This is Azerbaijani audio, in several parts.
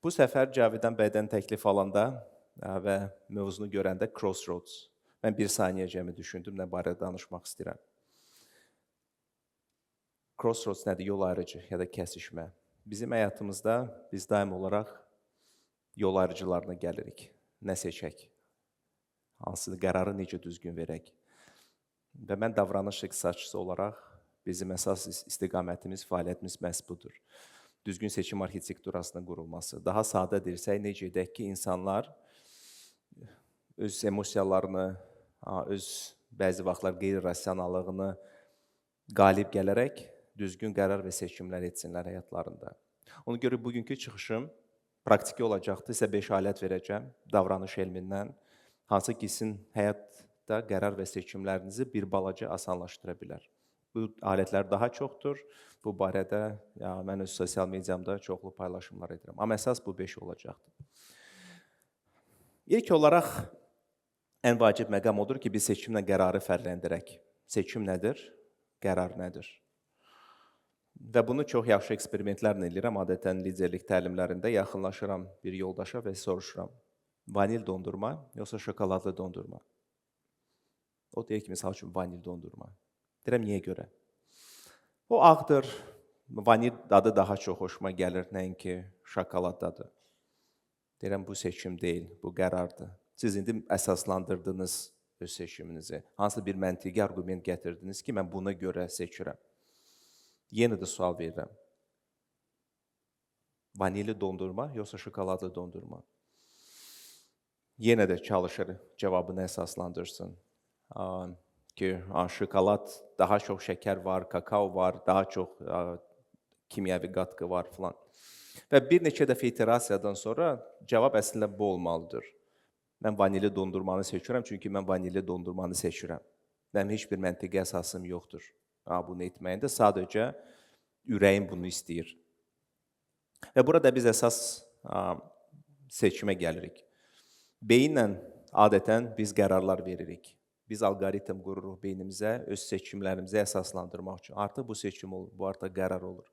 Bu səfər Cavidan bəydən təklif alanda və mövzunu görəndə Crossroads. Mən bir saniyə cəmi düşündüm, nə barədə danışmaq istəyirəm. Crossroads nədir? Yol ayrıcı ya da kəsişmə. Bizim həyatımızda biz daim olaraq yol ayrıcılarına gəlirik. Nə seçək? Hansı qərarı necə düzgün verək? Və mən davranış iqtisadçısı olaraq bizim əsas istiqamətimiz, fəaliyyətimiz məhz budur. Düzgün seçim arxitekturasının qurulması. Daha sadə deyirsək, necə edək ki, insanlar öz emosiyalarını, öz bəzi vaxtlar qeyri-rasionallığını qalib gələrək düzgün qərar və seçimlər etsinlər həyatlarında. Ona görə bugünkü çıxışım praktiki olacaqdır. Sizə 5 alət verəcəm davranış elmindən. Hansı ki, sizin həyatda qərar və seçimlərinizi bir balaca asanlaşdıra bilər. Bu alətlər daha çoxdur. Bu barədə mən öz sosial mediamda çoxlu paylaşımlar edirəm. Amma əsas bu 5 olacaqdır. İlk olaraq ən vacib məqam odur ki, biz seçimlə qərarı fərqləndirək. Seçim nədir? Qərar nədir? Və bunu çox yaxşı eksperimentlərlə edirəm. Adətən liderlik təlimlərində yaxınlaşıram bir yoldaşa və soruşuram. Vanil dondurma, yoxsa şokoladlı dondurma? O deyir ki, misal üçün, vanil dondurma. Deyirəm, niyə görə? O ağdır, vanil dadı daha çox xoşuma gəlir, nəinki şokolad dadı. Deyirəm, bu seçim deyil, bu qərardır. Siz indi əsaslandırdınız öz seçiminizi. Hansı bir məntiqi arqument gətirdiniz ki, mən buna görə seçirəm. Yenə də sual verirəm. Vanilli dondurma, yoxsa şokoladlı dondurma? Yenə də çalışır cavabını əsaslandırsın. Ki, şokolad, daha çox şəkər var, kakao var, daha çox kimyəvi qatqı var filan. Və bir neçə dəfə iterasiyadan sonra cavab əslində bu olmalıdır. Mən vanilli dondurmanı seçirəm, çünki mən vanilli dondurmanı seçirəm. Mənim heç bir məntiqi əsasım yoxdur. Bunu etməyində sadəcə ürəyim bunu istəyir. Və burada biz əsas seçimə gəlirik. Beyinlə adətən biz qərarlar veririk. Biz alqoritm qururuq beynimizə, öz seçimlərimizi əsaslandırmaq üçün. Artıq bu seçim olur, bu artıq qərar olur.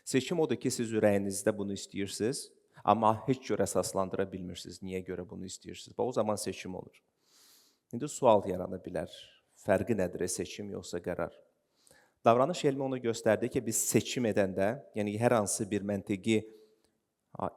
Seçim odur ki, siz ürəyinizdə bunu istəyirsiniz, amma heç cür əsaslandıra bilmirsiniz. Niyə görə bunu istəyirsiniz? O zaman seçim olur. İndi sual yarana bilər. Fərqi nədir, seçim yoxsa qərar? Davranış elmi onu göstərdi ki, biz seçim edəndə, yəni hər hansı bir məntiqi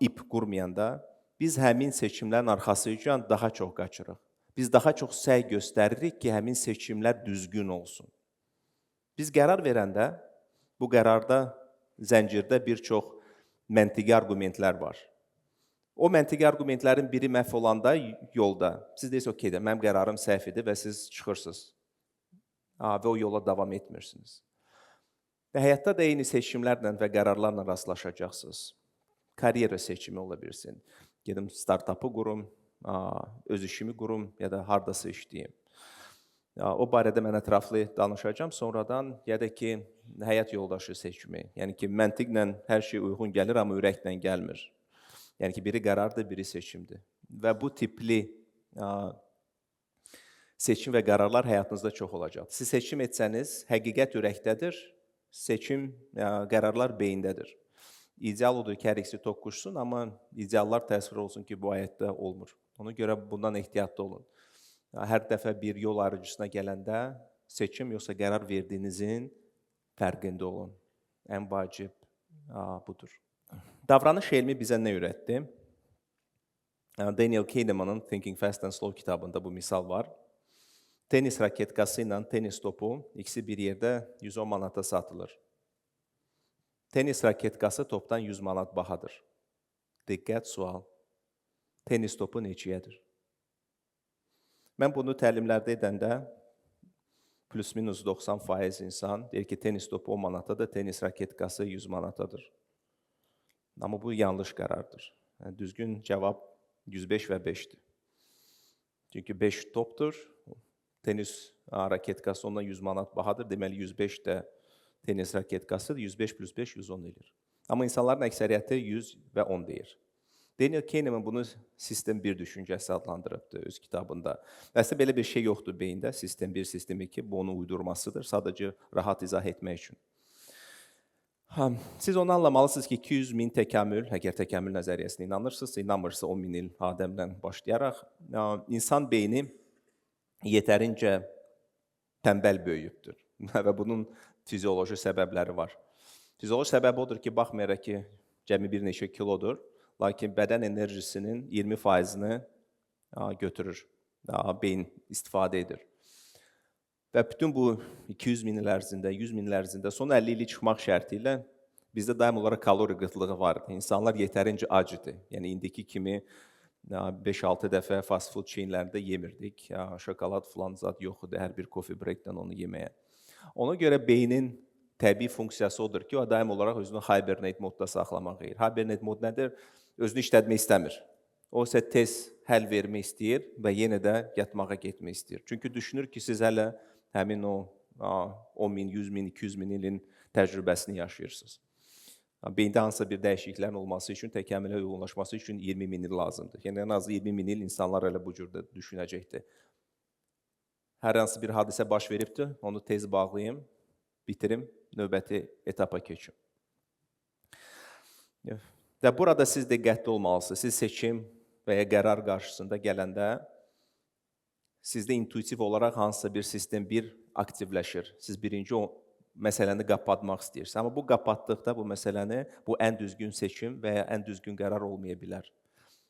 ip qurmayanda, biz həmin seçimlərin arxasıcan daha çox qaçırıq. Biz daha çox səy göstəririk ki, həmin seçimlər düzgün olsun. Biz qərar verəndə, bu qərarda, zəncirdə bir çox məntiqi arqumentlər var. O məntiqi arqumentlərin biri məhv olanda yolda, siz deyirsiniz, okey, mənim qərarım səhv idi və siz çıxırsınız və o yola davam etmirsiniz. Və həyatda da eyni seçimlərlə və qərarlarla rastlaşacaqsınız. Karyera seçimi ola bilsin. Gedim startapı qurum, öz işimi qurum ya da hardasa işləyim. O barədə mən ətraflı danışacağam. Sonradan ya da ki, həyat yoldaşı seçimi. Yəni ki, məntiqlə hər şey uyğun gəlir, amma ürəklə gəlmir. Yəni ki, biri qərardır, biri seçimdir. Və bu tipli seçim və qərarlar həyatınızda çox olacaq. Siz seçim etsəniz, həqiqət ürəkdədir, seçim, qərarlar beyindədir. İdeal odur ki, hər ikisi toqquşsun, amma ideallar təsvir olsun ki, bu həyatda olmur. Ona görə bundan ehtiyatlı olun. Hər dəfə bir yol ayrıcısına gələndə seçim yoxsa qərar verdiyinizin fərqində olun. Ən vacib budur. Davranış elmi bizə nə öyrətdi? Daniel Kahneman'ın Thinking Fast and Slow kitabında bu misal var. Tenis raketkası ilə tenis topu ikisi bir yerdə 110 manata satılır. Tenis raketkası topdan 100 manat bahadır. Diqqət, sual. Tenis topu neçəyədir? Mən bunu təlimlərdə edəndə plus-minus 90% insan deyir ki, tenis topu 10 manatadır, tenis raketkası 100 manatadır. Amma bu yanlış qərardır. Düzgün cavab 105 və 5-dir. Çünki 5 topdur, tenis raketkası ondan 100 manat bahadır, deməli 105 də tenis raketkası 105 plus 5, 110 deyir. Amma insanların əksəriyyəti 100 və 10 deyir. Daniel Kahneman bunu sistem 1 düşüncəsi adlandırıbdır öz kitabında. Əslində belə bir şey yoxdur beyində, sistem 1, sistem 2, bu onun uydurmasıdır, sadəcə rahat izah etmək üçün. Siz onu anlamalısınız ki 200 min təkamül, əgər təkamül nəzəriyyəsinə inanırsınızsa, inanmırsınızsa 10 min il Adəmdən başlayaraq, insan beyni yetərincə tənbəl böyüyübdür və bunun fizioloji səbəbləri var. Fizioloji səbəbi odur ki, baxmayaraq ki, cəmi bir neçə kilodur, lakin bədən enerjisinin 20%-ni götürür, beyin istifadə edir. Və bütün bu 200 min il ərzində, 100 min il ərzində son 50 ili çıxmaq şərti ilə bizdə daim olaraq kalori qıtlığı vardı. İnsanlar yetərincə ac idi. Yəni indiki kimi 5-6 dəfə fast food çeynlərində yemirdik. Şokolad filan zad yox idi, hər bir coffee breakdən onu yeməyə. Ona görə beynin təbii funksiyası odur ki, o daim olaraq özünü hibernate modda saxlamaq edir. Hibernate mod nədir? Özünü işlətmək istəmir. O isə tez həll vermək istəyir və yenə də yatmağa getmək istəyir. Çünki düşünür ki, siz hələ həmin o 10 min, 100 min, 200 min ilin təcrübəsini yaşayırsınız. Beyndə hansısa bir dəyişikliklərin olması üçün, təkamülə uyğunlaşması üçün 20 min il lazımdır. Yəni, ən azı 20 min il insanlar elə bu cürdə düşünəcəkdir. Hər hansı bir hadisə baş veribdir, onu tez bağlayayım, bitirim, növbəti etapa keçim. Və burada siz diqqətli olmalısınız. Siz seçim və ya qərar qarşısında gələndə sizdə intuitiv olaraq hansısa bir sistem aktivləşir. Siz birinci o məsələni qapatmaq istəyirsiniz. Amma bu qapatdıqda bu məsələni, bu ən düzgün seçim və ya ən düzgün qərar olmaya bilər.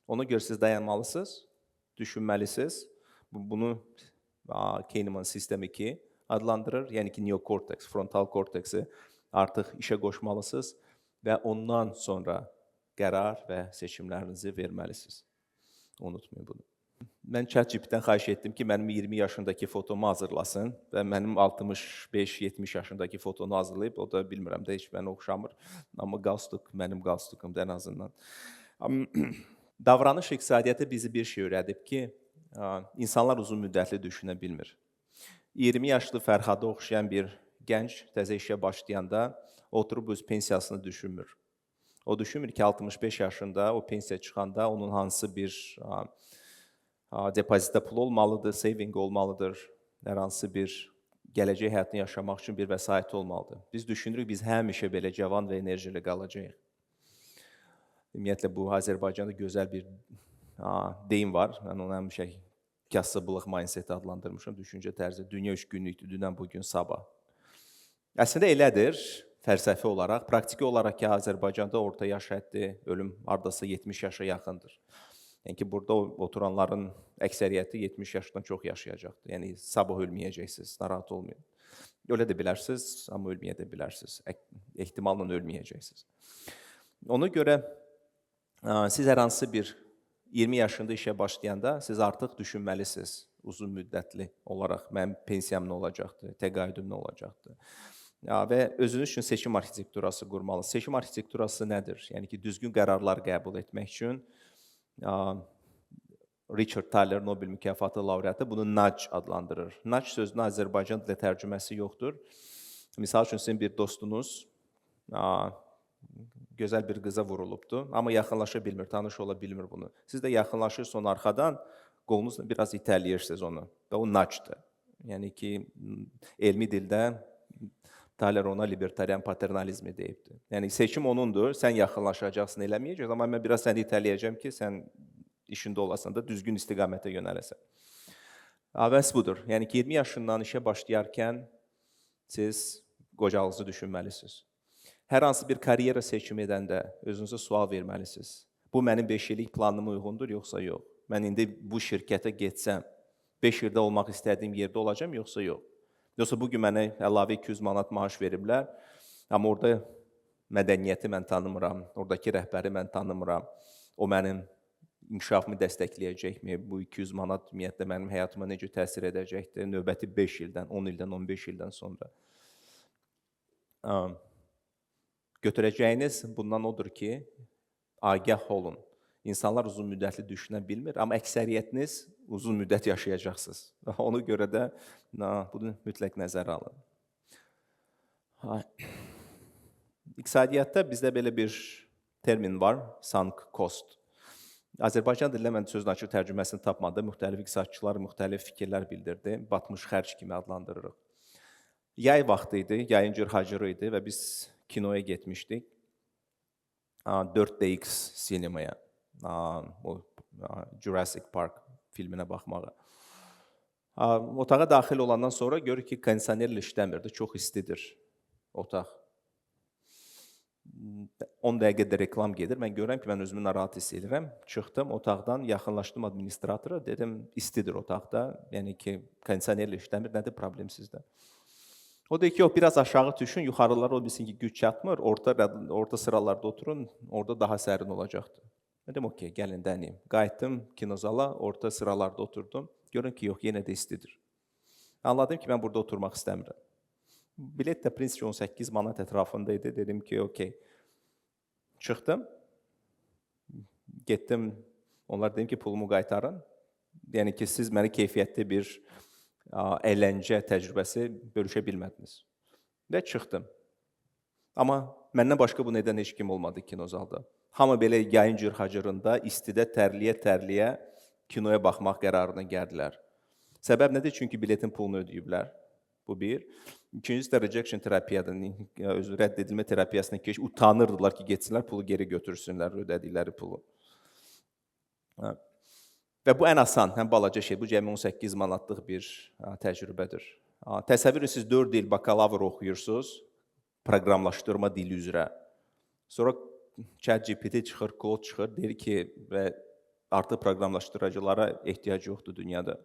Ona görə siz dayanmalısınız, düşünməlisiniz. Bunu Kahneman sistemi 2 adlandırır. Yəni ki, neokorteks, frontal korteksi artıq işə qoşmalısınız və ondan sonra qərar və seçimlərinizi verməlisiniz. Unutmayın bunu. Mən ChatGPT-dən xahiş etdim ki, mənim 20 yaşındakı fotomu hazırlasın və mənim 65-70 yaşındakı fotonu hazırlayıb, o da bilmirəm də heç mənə oxşamır, amma qalstuk mənim qalstukumdur ən azından. Davranış iqtisadiyyatı bizi bir şey öyrədib ki, insanlar uzun müddətli düşünə bilmir. 20 yaşlı Fərhada oxşayan bir gənc təzə işə başlayanda oturub öz pensiyasını düşünmür. O düşünmür ki, 65 yaşında o pensiya çıxanda onun hansı bir depozitdə pul olmalıdır, saving olmalıdır, hər hansı bir gələcək həyatını yaşamaq üçün bir vəsait olmalıdır. Biz düşünürük, biz həmişə belə cavan və enerjili qalacağıq. Ümumiyyətlə, bu Azərbaycanda gözəl bir deyim var. Mən onu həmişə kasıblıq mindset adlandırmışam, düşüncə tərzi. Dünya 3 günlükdür, dünən, bugün, sabah. Əslində elədir, fəlsəfi olaraq. Praktiki olaraq ki, Azərbaycanda orta yaş həddi, ölüm hardasa 70 yaşa yaxındır. Yəni ki, burada oturanların əksəriyyəti 70 yaşdan çox yaşayacaqdır. Yəni, sabah ölməyəcəksiniz, narahat olmayın. Ölə də bilərsiniz, amma ölməyə də bilərsiniz. Ehtimalla ölməyəcəksiniz. Ona görə siz hər hansı bir 20 yaşında işə başlayanda siz artıq düşünməlisiniz uzun müddətli olaraq. Mənim pensiyam nə olacaqdır, təqaüdüm nə olacaqdır. Və özünüz üçün seçim arxitekturası qurmalısınız. Seçim arxitekturası nədir? Yəni ki, düzgün qərarlar qəbul etmək üçün Richard Thaler Nobel mükafatı laureatı bunu nudge adlandırır. Nudge sözünün Azərbaycan dilə tərcüməsi yoxdur. Misal üçün, sizin bir dostunuz gözəl bir qıza vurulubdur, amma yaxınlaşa bilmir, tanış ola bilmir bunu. Siz də yaxınlaşırsınız onun arxadan, qolunuzla biraz itəliyirsiniz onu və o nudge'dır. Yəni ki, elmi dildə Thaler ona libertarian paternalizmi deyibdir. Yəni, seçim onundur, sən yaxınlaşacaqsın, eləməyəcəksən, amma mən biraz səni itələyəcəm ki, sən işində olasan da düzgün istiqamətə yönələsən. Vəs budur. Yəni ki, 20 yaşından işə başlayarkən siz qocalığınızı düşünməlisiniz. Hər hansı bir karyera seçimi edəndə özünüzə sual verməlisiniz. Bu, mənim 5 illik planıma uyğundur, yoxsa yox? Mən indi bu şirkətə getsəm, 5 ildə olmaq istədiyim yerdə olacam, yoxsa yox? Yoxsa bugün mənə əlavə 200 manat maaş veriblər, amma orada mədəniyyəti mən tanımıram, oradakı rəhbəri mən tanımıram, o mənim inkişafımı dəstəkləyəcəkmi, bu 200 manat ümumiyyətlə mənim həyatıma necə təsir edəcəkdir, növbəti 5 ildən, 10 ildən, 15 ildən sonra. Götürəcəyiniz bundan odur ki, agah olun. İnsanlar uzun müddətli düşünə bilmir, amma əksəriyyətiniz uzun müddət yaşayacaqsınız. Ona görə də bunu mütləq nəzərə alın. İqtisadiyyatda bizdə belə bir termin var, sunk cost. Azərbaycan dilində mən sözün açıq tərcüməsini tapmadım, müxtəlif iqtisadçılar müxtəlif fikirlər bildirdi, batmış xərc kimi adlandırırıq. Yay vaxtı idi, yayın cırhacırı idi və biz kinoya getmişdik. 4DX sinemaya. O Jurassic Park filminə baxmağa. Otağa daxil olandan sonra görürük ki, kondisionerlə işləmirdi, çox istidir otaq. 10 dəqiqədə reklam gedir. Mən görürəm ki, mən özümü narahat hiss edirəm. Çıxdım otaqdan, yaxınlaşdım administratora, dedim, istidir otaqda. Yəni ki, kondisionerlə işləmir, nədir problem sizdə? O deyir ki, yox, biraz aşağı düşün, yuxarılara o bilsin ki, güc çatmır, orta sıralarda oturun, orada daha sərin olacaqdır. Dedim, okey, gəlin dəniyim. Qayıtdım kinozala, orta sıralarda oturdum. Görün ki, yox, yenə də istidir. Anladım ki, mən burada oturmaq istəmirəm. Bilet də prinsipcə 18 manat ətrafında idi. Dedim ki, okey. Çıxdım. Getdim. Onlar dedim ki, pulumu qaytarın. Yəni ki, siz məni keyfiyyətli bir əyləncə təcrübəsi bölüşə bilmədiniz. Və çıxdım. Amma məndən başqa bu nədən heç kim olmadı kinozalda. Hamı belə yayın cırxacırında, istidə tərliyə-tərliyə kinoya baxmaq qərarına gəldilər. Səbəb nədir? Çünki biletin pulunu ödəyiblər. Bu bir. İkincisi də rejection terapiyadan, rədd edilmə terapiyasına utanırdılar ki, getsinlər, pulu geri götürsünlər, ödədikləri pulu. Və bu ən asan, həm balaca şey, bu cəmi 18 manatlıq bir təcrübədir. Təsəvvür siz 4 il bakalavr oxuyursunuz, proqramlaşdırma dili üzrə. Sonra ChatGPT çıxır, kod çıxır, deyir ki, və artıq proqramlaşdırıcılara ehtiyac yoxdur dünyada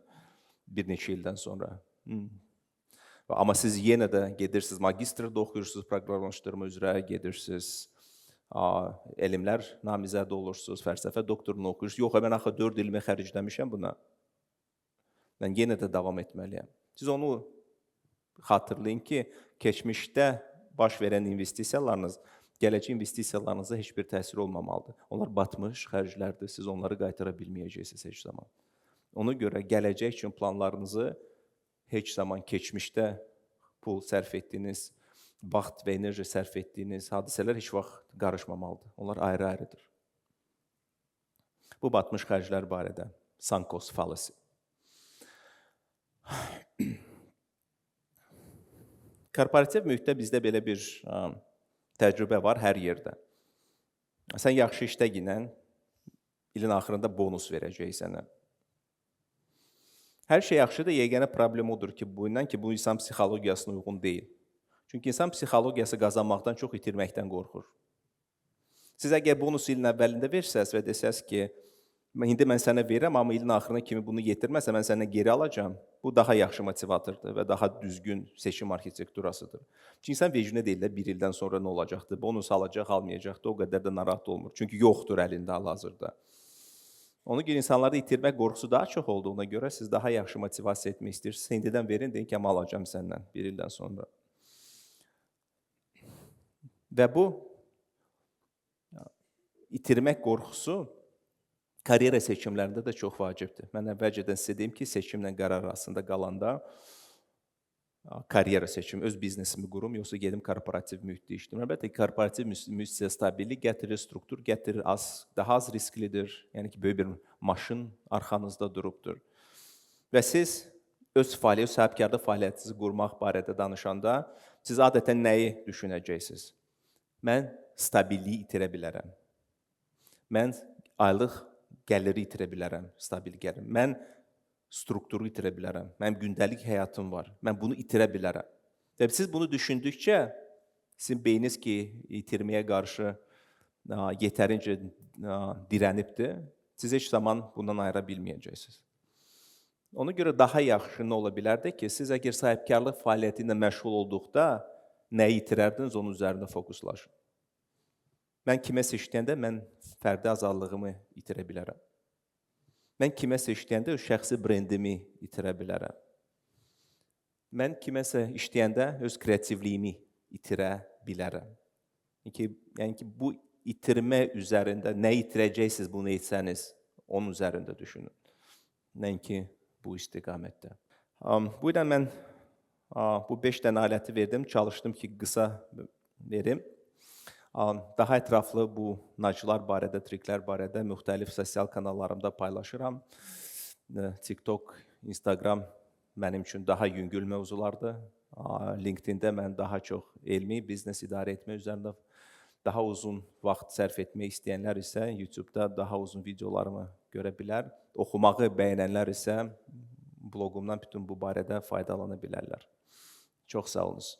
bir neçə ildən sonra. Amma siz yenə də gedirsiniz, magistrda oxuyursunuz, proqramlaşdırma üzrə gedirsiniz, elmlər namizədi olursunuz, fəlsəfə doktorunu oxuyursunuz. Yox, mən axı 4 ilimi xərcləmişəm buna. Mən yenə də davam etməliyəm. Siz onu xatırlayın ki, keçmişdə baş verən investisiyalarınız, gələcək investisiyalarınıza heç bir təsir olmamalıdır. Onlar batmış xərclərdir, siz onları qaytara bilməyəcəksiniz heç zaman. Ona görə gələcək üçün planlarınızı heç zaman keçmişdə pul sərf etdiyiniz, vaxt və enerji sərf etdiyiniz hadisələr heç vaxt qarışmamalıdır. Onlar ayrı-ayrıdır. Bu batmış xərclər barədə. Sunk cost fallacy. Korporativ mühitdə bizdə belə bir təcrübə var hər yerdə. Sən yaxşı işləginən ilin axırında bonus verəcək sənə. Hər şey yaxşıdır, yeganə problem odur ki, bu insan psixologiyasına uyğun deyil. Çünki insan psixologiyası qazanmaqdan çox itirməkdən qorxur. Siz əgər bonus ilin əvvəlində versəz və desəz ki, indi mən sənə verirəm, amma ilin axırına kimi bunu yetirməsə, mən səndən geri alacağım. Bu daha yaxşı motivatordur və daha düzgün seçim arxitekturasıdır. Çünki insan vecnə deyil də, bir ildən sonra nə olacaqdır, bonus alacaq, almayacaqdır, o qədər də narahat olmur. Çünki yoxdur əlində hal-hazırda. Ona görə insanlarda itirmək qorxusu daha çox olduğuna görə siz daha yaxşı motivasiya etmək istəyirsiniz. İndidən verin, deyin ki, alacağım səndən bir ildən sonra. Və bu itirmək qorxusu karyera seçimlərində də çox vacibdir. Mən əvvəlcədən sizə deyim ki, seçimlə qərar arasında qalanda karyera seçimi, öz biznesimi qurum, yoxsa gedim korporativ mühitdə işləyim. Əlbəttə, korporativ mühit sizə stabillik gətirir, struktur gətirir, daha az risklidir. Yəni ki, böyük bir maşın arxanızda durubdur. Və siz öz fəaliyyət, öz sahibkarlıq fəaliyyətinizi qurmaq barədə danışanda, siz adətən nəyi düşünəcəksiniz? Mən stabilliyi itirə bilərəm. Mən aylıq gəliri itirə bilərəm, stabil gəlir. Mən strukturu itirə bilərəm. Mənim gündəlik həyatım var. Mən bunu itirə bilərəm. Və siz bunu düşündükcə, sizin beyniniz ki, itirməyə qarşı yetərincə dirənibdir, siz heç zaman bundan ayıra bilməyəcəksiniz. Ona görə daha yaxşı nə ola bilərdi ki, siz əgər sahibkarlıq fəaliyyəti ilə məşğul olduqda nəyi itirərdiniz, onun üzərində fokuslaşın. Mən kiməsə işləyəndə mən fərdi azadlığımı itirə bilərəm. Mən kiməsə işləyəndə öz şəxsi brendimi itirə bilərəm. Mən kiməsə işləyəndə öz kreativliyimi itirə bilərəm. Yəni ki, bu itirmə üzərində nə itirəcəksiniz bunu etsəniz, onun üzərində düşünün. Nəinki bu istiqamətdə. Bu ilə mən bu 5 dənə aləti verdim, çalışdım ki, qısa verim. Daha ətraflı bu naclar barədə, triklər barədə müxtəlif sosial kanallarımda paylaşıram. TikTok, Instagram mənim üçün daha yüngül mövzulardır. LinkedIn-də mən daha çox elmi biznes idarə etmə üzərində daha uzun vaxt sərf etmək istəyənlər isə YouTube-da daha uzun videolarımı görə bilər. Oxumağı bəyənənlər isə bloqumdan bütün bu barədə faydalana bilərlər. Çox sağ olunuz.